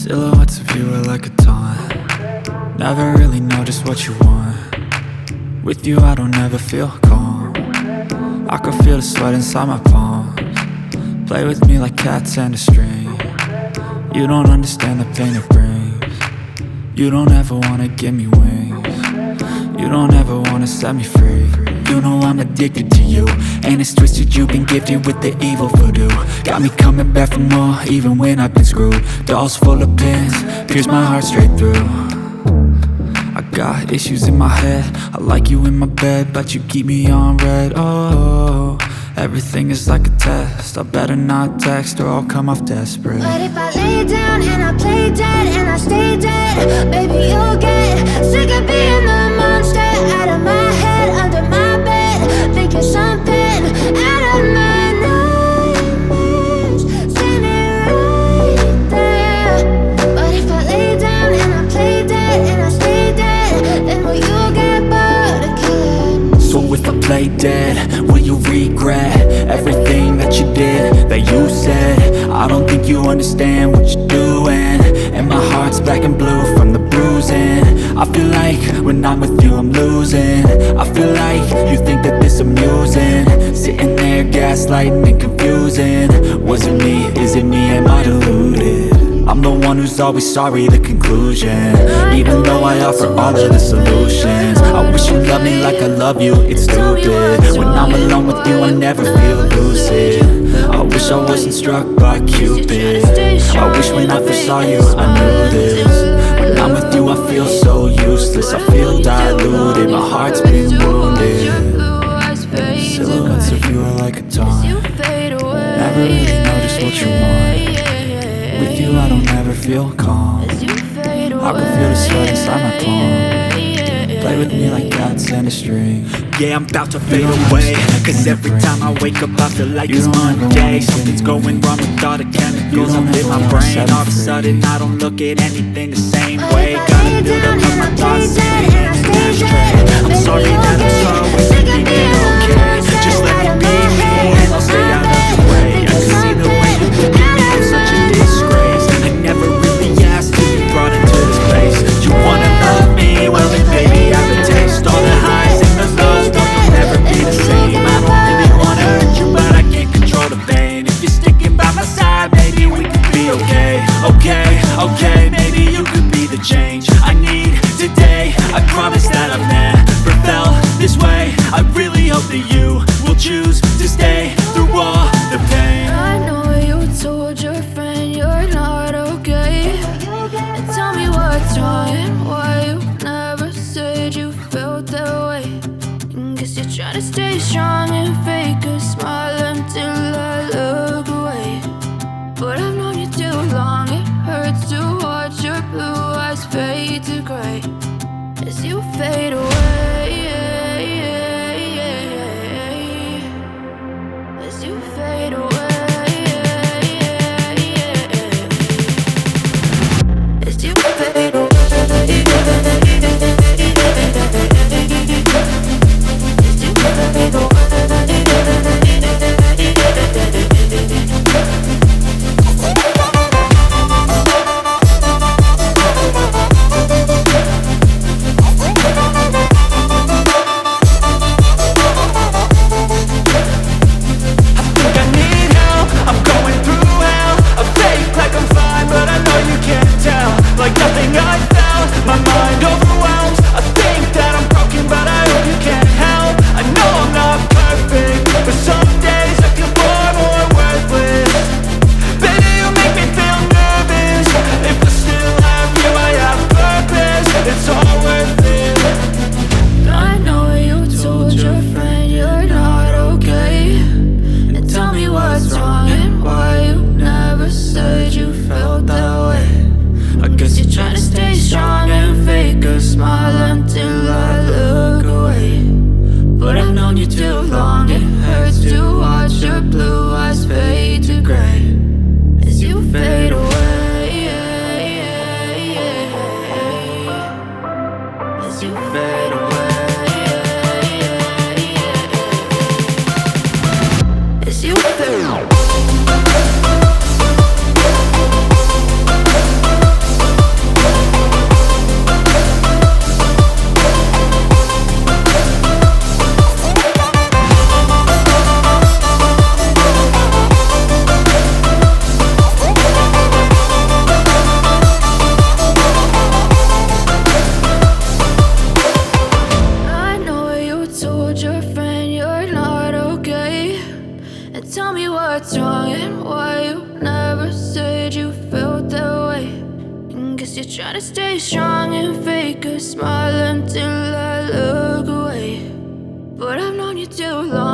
Silhouettes of you are like a taunt. Never really know just what you want. With you I don't ever feel calm. I can feel the sweat inside my palms. Play with me like cats and a string. You don't understand the pain it brings. You don't ever wanna give me wings. You don't ever wanna set me free. You know I'm addicted to you, and it's twisted, you've been gifted with the evil voodoo. Got me coming back for more, even when I've been screwed. Dolls full of pins, pierce my heart straight through. I got issues in my head, I like you in my bed, but you keep me on red. Oh, everything is like a test, I better not text or I'll come off desperate. But if I lay down and I play dead and I stay dead, baby you'll get sick of being the monster out of my head, under my bed, thinking something out of my nightmares, standing right there. But if I lay down and I play dead and I stay dead, then will you get bored of killing? So if I play dead, will you regret everything that you did, that you said? I don't think you understand what you're doing, and my heart's black and blue from the bruising. I feel like when I'm with you I'm losing. I feel like you think that this amusing, sitting there gaslighting and confusing. Was it me? Is it me? Am I deluded? I'm the one who's always sorry, the conclusion. Even though I offer all of the solutions, I wish you loved me like I love you, it's stupid. When I'm alone with you I never feel lucid. I wish I wasn't struck by Cupid. I wish when I first saw you I knew this. When I'm with you I feel so useless, I feel diluted, my heart's been wounded. Silhouettes of you are like a taunt. Never really know just what you want. With you I don't ever feel calm. I can feel the sweat inside my palm. Play with me like cats and a string. Yeah, I'm about to fade away, cause every time I wake up I feel like it's Monday. Something's going wrong with all the chemicals up in my brain. All of a sudden I don't look at anything the same way. Gotta build up all my thoughts in an ashtray. I'm sorry that I'm so thinking it okay. Just let me be me and I'll stay out of the way. I can see the way you look at me, I'm such a disgrace. I never really asked to be brought into this place. You wanna love me? Well then baby I have a taste. All the highs and the lows, no you'll never be the same. I don't really wanna hurt you but I can't control the pain. If you're sticking by my side, maybe we could be okay. Okay, maybe you could be the change I need today. I promise that I've never felt this way. I really hope that you will choose to stay through all the pain. I know you told your friend you're not okay, and tell me what's wrong and why you never said you felt that way. Guess you're trying to stay strong and fake a smile until I look away. But I've known you too long, it hurts to watch your blue eyes fade to gray as you fade away. As you fade away. As you fade away. As you fade away. you're trying to stay strong and fake a smile until I look away. But I've known you too long